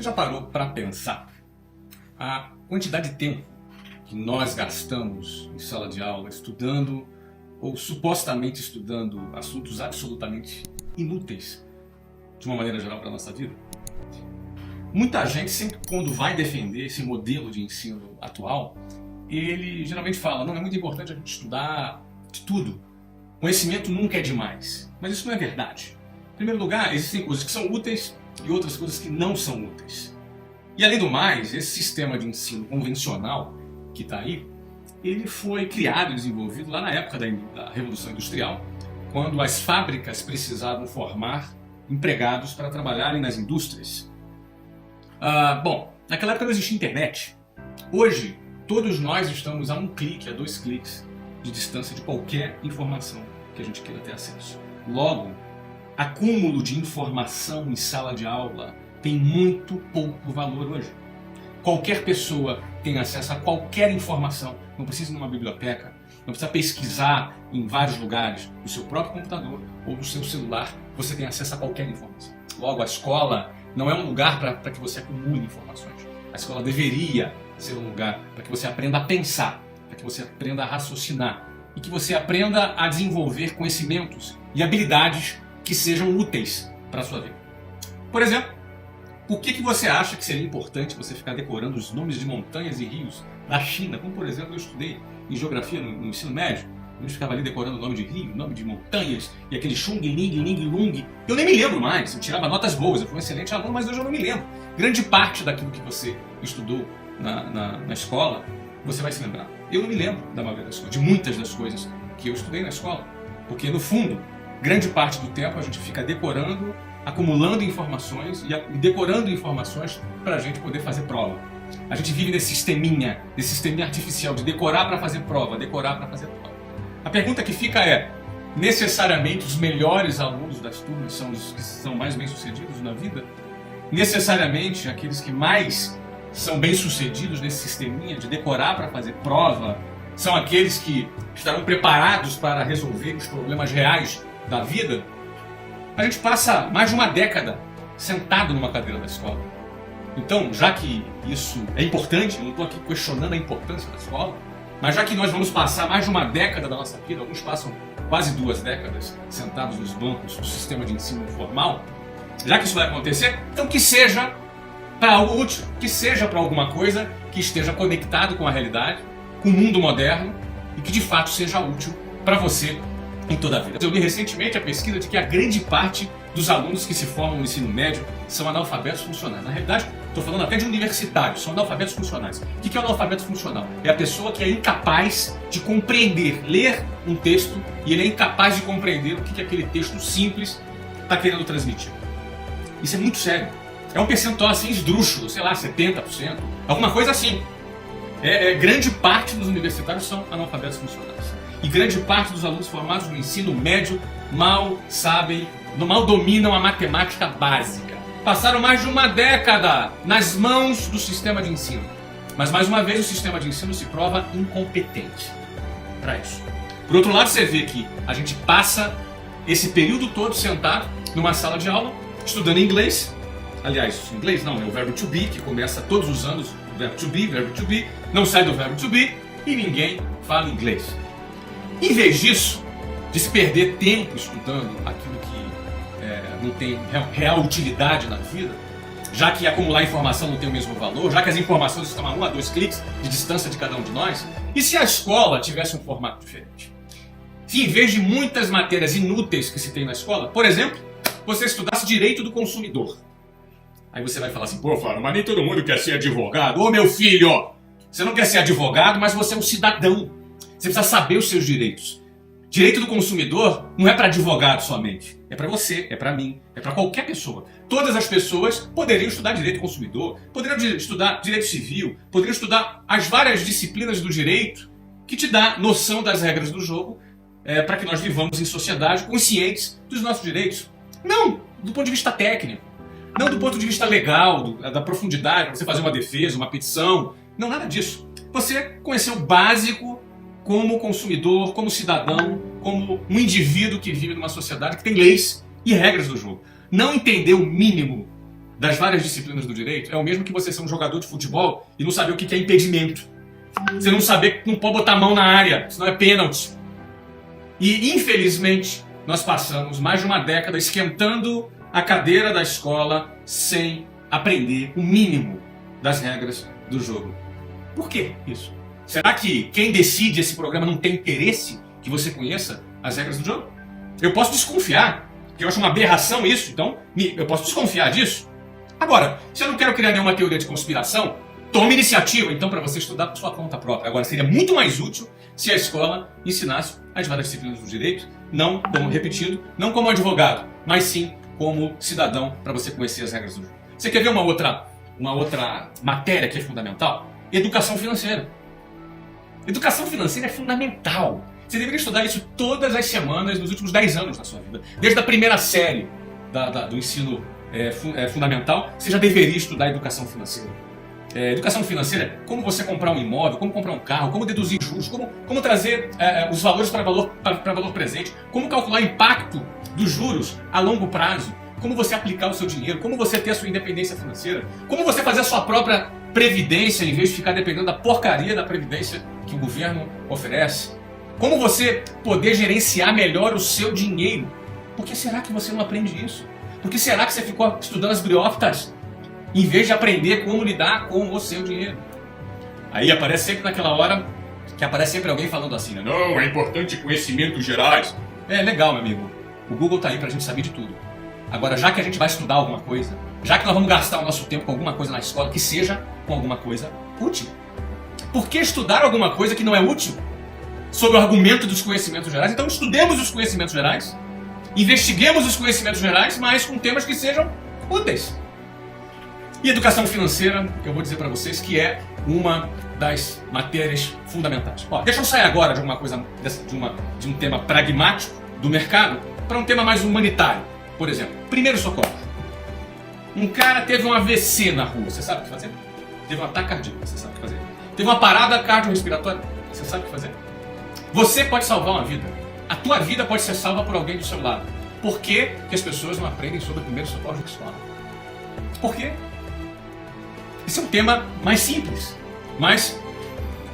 já parou para pensar a quantidade de tempo que nós gastamos em sala de aula estudando ou supostamente estudando assuntos absolutamente inúteis de uma maneira geral para a nossa vida? Muita gente sempre, quando vai defender esse modelo de ensino atual, ele geralmente fala: não, é muito importante a gente estudar de tudo, conhecimento nunca é demais. Mas isso não é verdade. Em primeiro lugar, existem coisas que são úteis e outras coisas que não são úteis. E além do mais, esse sistema de ensino convencional que está aí, ele foi criado e desenvolvido lá na época da Revolução Industrial, quando as fábricas precisavam formar empregados para trabalharem nas indústrias. Bom, naquela época não existia internet. Hoje, todos nós estamos a um clique, a 2 cliques de distância de qualquer informação que a gente queira ter acesso. Logo, acúmulo de informação em sala de aula tem muito pouco valor hoje. Qualquer pessoa tem acesso a qualquer informação, não precisa ir numa biblioteca, não precisa pesquisar em vários lugares, no seu próprio computador ou no seu celular, você tem acesso a qualquer informação. Logo, a escola não é um lugar para que você acumule informações. A escola deveria ser um lugar para que você aprenda a pensar, para que você aprenda a raciocinar e que você aprenda a desenvolver conhecimentos e habilidades que sejam úteis para a sua vida. Por exemplo, por que você acha que seria importante você ficar decorando os nomes de montanhas e rios da China? Como, por exemplo, eu estudei em geografia no ensino médio, a gente ficava ali decorando o nome de rio, nome de montanhas e aquele Xung, Ling, Ling, Lung. Eu nem me lembro mais, eu tirava notas boas, eu fui um excelente aluno, mas hoje eu não me lembro. Grande parte daquilo que você estudou na escola, você vai se lembrar. Eu não me lembro da maioria das coisas, de muitas das coisas que eu estudei na escola, porque no fundo, grande parte do tempo a gente fica decorando, acumulando informações e decorando informações para a gente poder fazer prova. A gente vive nesse sisteminha artificial de decorar para fazer prova, decorar para fazer prova. A pergunta que fica é: necessariamente os melhores alunos das turmas são os que são mais bem-sucedidos na vida? Necessariamente aqueles que mais são bem-sucedidos nesse sisteminha de decorar para fazer prova são aqueles que estarão preparados para resolver os problemas reais da vida? A gente passa mais de uma década sentado numa cadeira da escola. Então, já que isso é importante, eu não estou aqui questionando a importância da escola, mas já que nós vamos passar mais de uma década da nossa vida, alguns passam quase 2 décadas sentados nos bancos do sistema de ensino formal, já que isso vai acontecer, então que seja para algo útil, que seja para alguma coisa que esteja conectado com a realidade, com o mundo moderno e que de fato seja útil para você em toda a vida. Eu li recentemente a pesquisa de que a grande parte dos alunos que se formam no ensino médio são analfabetos funcionais. Na realidade, estou falando até de universitários, são analfabetos funcionais. O que é um analfabeto funcional? É a pessoa que é incapaz de compreender, ler um texto, e ele é incapaz de compreender o que aquele texto simples está querendo transmitir. Isso é muito sério. É um percentual assim esdrúxulo, sei lá, 70%, alguma coisa assim. Grande parte dos universitários são analfabetos funcionais. E grande parte dos alunos formados no ensino médio mal dominam a matemática básica. Passaram mais de uma década nas mãos do sistema de ensino. Mas mais uma vez o sistema de ensino se prova incompetente para isso. Por outro lado, você vê que a gente passa esse período todo sentado numa sala de aula, estudando inglês. Aliás, inglês não, é o verbo to be, que começa todos os anos, o verbo to be, não sai do verbo to be e ninguém fala inglês. Em vez disso, de se perder tempo estudando aquilo que não tem real utilidade na vida, já que acumular informação não tem o mesmo valor, já que as informações estão a 1 a 2 cliques de distância de cada um de nós, e se a escola tivesse um formato diferente? Se em vez de muitas matérias inúteis que se tem na escola, por exemplo, você estudasse direito do consumidor. Aí você vai falar assim: pô, Flávio, mas nem todo mundo quer ser advogado. Ô meu filho, você não quer ser advogado, mas você é um cidadão. Você precisa saber os seus direitos. Direito do consumidor não é para advogado somente. É para você, é para mim, é para qualquer pessoa. Todas as pessoas poderiam estudar direito do consumidor, poderiam estudar direito civil, poderiam estudar as várias disciplinas do direito que te dá noção das regras do jogo para que nós vivamos em sociedade conscientes dos nossos direitos. Não do ponto de vista técnico, não do ponto de vista legal, da profundidade, para você fazer uma defesa, uma petição. Não, nada disso. Você conhecer o básico como consumidor, como cidadão, como um indivíduo que vive numa sociedade que tem leis e regras do jogo. Não entender o mínimo das várias disciplinas do direito é o mesmo que você ser um jogador de futebol e não saber o que é impedimento. Você não saber que não pode botar a mão na área, senão é pênalti. E, infelizmente, nós passamos mais de uma década esquentando a cadeira da escola sem aprender o mínimo das regras do jogo. Por que isso? Será que quem decide esse programa não tem interesse que você conheça as regras do jogo? Eu posso desconfiar, que eu acho uma aberração isso, então eu posso desconfiar disso. Agora, se eu não quero criar nenhuma teoria de conspiração, tome iniciativa, então, para você estudar por sua conta própria. Agora, seria muito mais útil se a escola ensinasse as várias disciplinas do direito, não como, repetindo, não como advogado, mas sim como cidadão, para você conhecer as regras do jogo. Você quer ver uma outra matéria que é fundamental? Educação financeira. Educação financeira é fundamental. Você deveria estudar isso todas as semanas nos últimos 10 anos da sua vida. Desde a primeira série do ensino fundamental, você já deveria estudar educação financeira. Educação financeira é como você comprar um imóvel, como comprar um carro, como deduzir juros, como trazer os valores para valor presente, como calcular o impacto dos juros a longo prazo, como você aplicar o seu dinheiro, como você ter a sua independência financeira, como você fazer a sua própria previdência em vez de ficar dependendo da porcaria da previdência que o governo oferece, como você poder gerenciar melhor o seu dinheiro. Por que será que você não aprende isso? Por que será que você ficou estudando as briófitas em vez de aprender como lidar com o seu dinheiro? Aí aparece sempre naquela hora que aparece sempre alguém falando assim, né? Não, é importante conhecimentos gerais. É legal, meu amigo. O Google tá aí pra gente saber de tudo. Agora, já que a gente vai estudar alguma coisa, já que nós vamos gastar o nosso tempo com alguma coisa na escola, que seja com alguma coisa útil. Por que estudar alguma coisa que não é útil? Sob o argumento dos conhecimentos gerais. Então estudemos os conhecimentos gerais, investiguemos os conhecimentos gerais, mas com temas que sejam úteis. E educação financeira, eu vou dizer para vocês que é uma das matérias fundamentais. Ó, deixa eu sair agora de alguma coisa, de um tema pragmático do mercado para um tema mais humanitário. Por exemplo, primeiro socorro. Um cara teve um AVC na rua, você sabe o que fazer? Teve um ataque cardíaco, você sabe o que fazer? Teve uma parada cardiorrespiratória, você sabe o que fazer? Você pode salvar uma vida. A tua vida pode ser salva por alguém do seu lado. Por que as pessoas não aprendem sobre o primeiro socorro na escola? Por quê? Esse é um tema mais simples, mas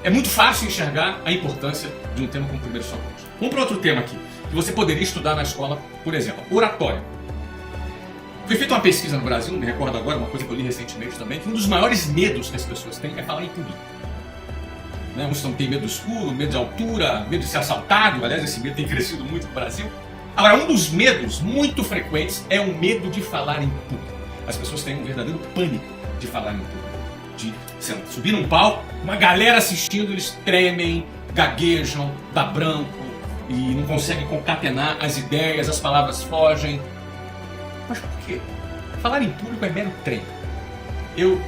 é muito fácil enxergar a importância de um tema como o primeiro socorro. Vamos para outro tema aqui, que você poderia estudar na escola, por exemplo, oratória. Foi feita uma pesquisa no Brasil, não me recordo agora, uma coisa que eu li recentemente também, que um dos maiores medos que as pessoas têm é falar em público. Uns têm medo do escuro, medo de altura, medo de ser assaltado. Aliás, esse medo tem crescido muito no Brasil. Agora, um dos medos muito frequentes é o medo de falar em público. As pessoas têm um verdadeiro pânico de falar em público. De subir num palco, uma galera assistindo, eles tremem, gaguejam, dá branco e não conseguem concatenar as ideias, as palavras fogem. Mas por quê? Falar em público é mero treino. Eu,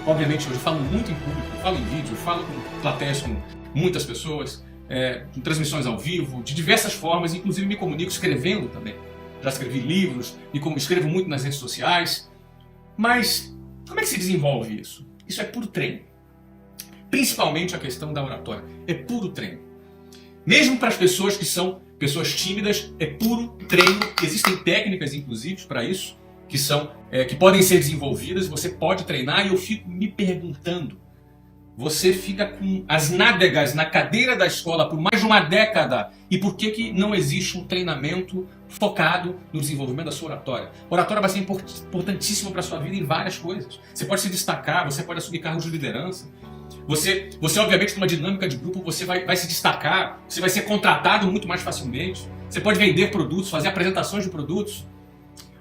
obviamente, hoje falo muito em público, falo em vídeo, falo com plateias, com muitas pessoas, com transmissões ao vivo, de diversas formas, inclusive me comunico escrevendo também. Já escrevi livros, escrevo muito nas redes sociais. Mas como é que se desenvolve isso? Isso é puro treino. Principalmente a questão da oratória. É puro treino. Mesmo para as pessoas que são pessoas tímidas, é puro treino. Existem técnicas, inclusive, para isso, que podem ser desenvolvidas. Você pode treinar e eu fico me perguntando. Você fica com as nádegas na cadeira da escola por mais de uma década. E por que não existe um treinamento focado no desenvolvimento da sua oratória? A oratória vai ser importantíssima para a sua vida em várias coisas. Você pode se destacar, você pode assumir cargos de liderança. Você obviamente, numa dinâmica de grupo, você vai se destacar, você vai ser contratado muito mais facilmente. Você pode vender produtos, fazer apresentações de produtos.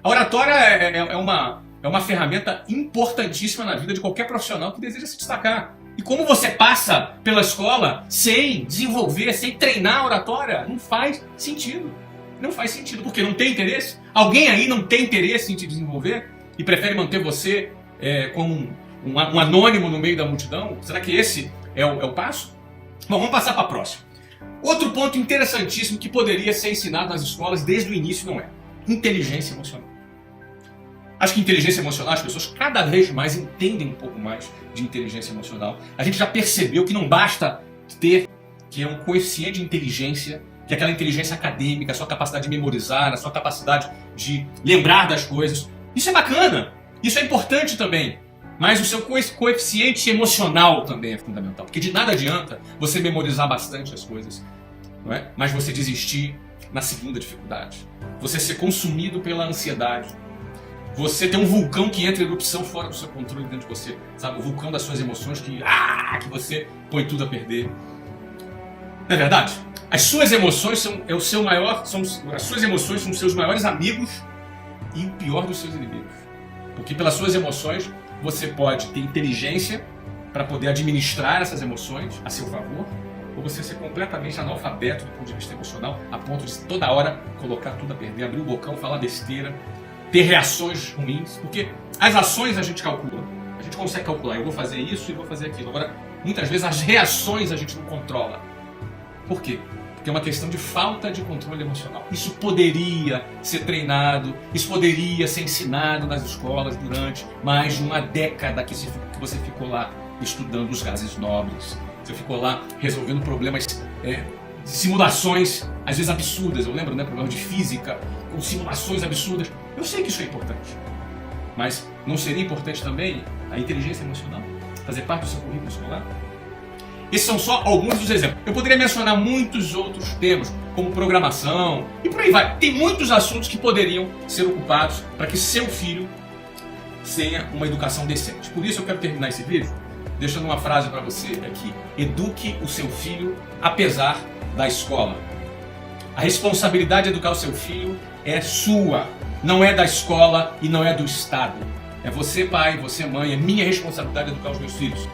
A oratória é uma ferramenta importantíssima na vida de qualquer profissional que deseja se destacar. E como você passa pela escola sem desenvolver, sem treinar a oratória, não faz sentido. Não faz sentido, porque não tem interesse. Alguém aí não tem interesse em te desenvolver e prefere manter você como um anônimo no meio da multidão? Será que esse é o passo? Bom, vamos passar para a próxima. Outro ponto interessantíssimo que poderia ser ensinado nas escolas desde o início não é inteligência emocional. Acho que inteligência emocional, as pessoas cada vez mais entendem um pouco mais de inteligência emocional. A gente já percebeu que não basta ter que é um coeficiente de inteligência, que é aquela inteligência acadêmica, a sua capacidade de memorizar, a sua capacidade de lembrar das coisas. Isso é bacana, Isso é importante também, mas o seu coeficiente emocional também é fundamental, porque de nada adianta você memorizar bastante as coisas, não é? Mas você desistir na segunda dificuldade, você ser consumido pela ansiedade, você ter um vulcão que entra em erupção fora do seu controle dentro de você, sabe? O vulcão das suas emoções que você põe tudo a perder. Não é verdade? As suas emoções as suas emoções são os seus maiores amigos e o pior dos seus inimigos. Porque pelas suas emoções você pode ter inteligência para poder administrar essas emoções a seu favor, ou você ser completamente analfabeto do ponto de vista emocional, a ponto de toda hora colocar tudo a perder, abrir o bocão, falar besteira, ter reações ruins, porque as ações a gente calcula, a gente consegue calcular, eu vou fazer isso e vou fazer aquilo. Agora, muitas vezes as reações a gente não controla. Por quê? Porque é uma questão de falta de controle emocional. Isso poderia ser treinado, isso poderia ser ensinado nas escolas durante mais de uma década que você ficou lá estudando os gases nobres, você ficou lá resolvendo problemas, simulações, às vezes absurdas. Eu lembro, problemas de física, com simulações absurdas. Eu sei que isso é importante, mas não seria importante também a inteligência emocional fazer parte do seu currículo escolar? Esses são só alguns dos exemplos. Eu poderia mencionar muitos outros temas, como programação, e por aí vai. Tem muitos assuntos que poderiam ser ocupados para que seu filho tenha uma educação decente. Por isso eu quero terminar esse vídeo deixando uma frase para você aqui. Eduque o seu filho apesar da escola. A responsabilidade de educar o seu filho é sua, não é da escola e não é do Estado. É você, pai, você, mãe, é minha responsabilidade educar os meus filhos.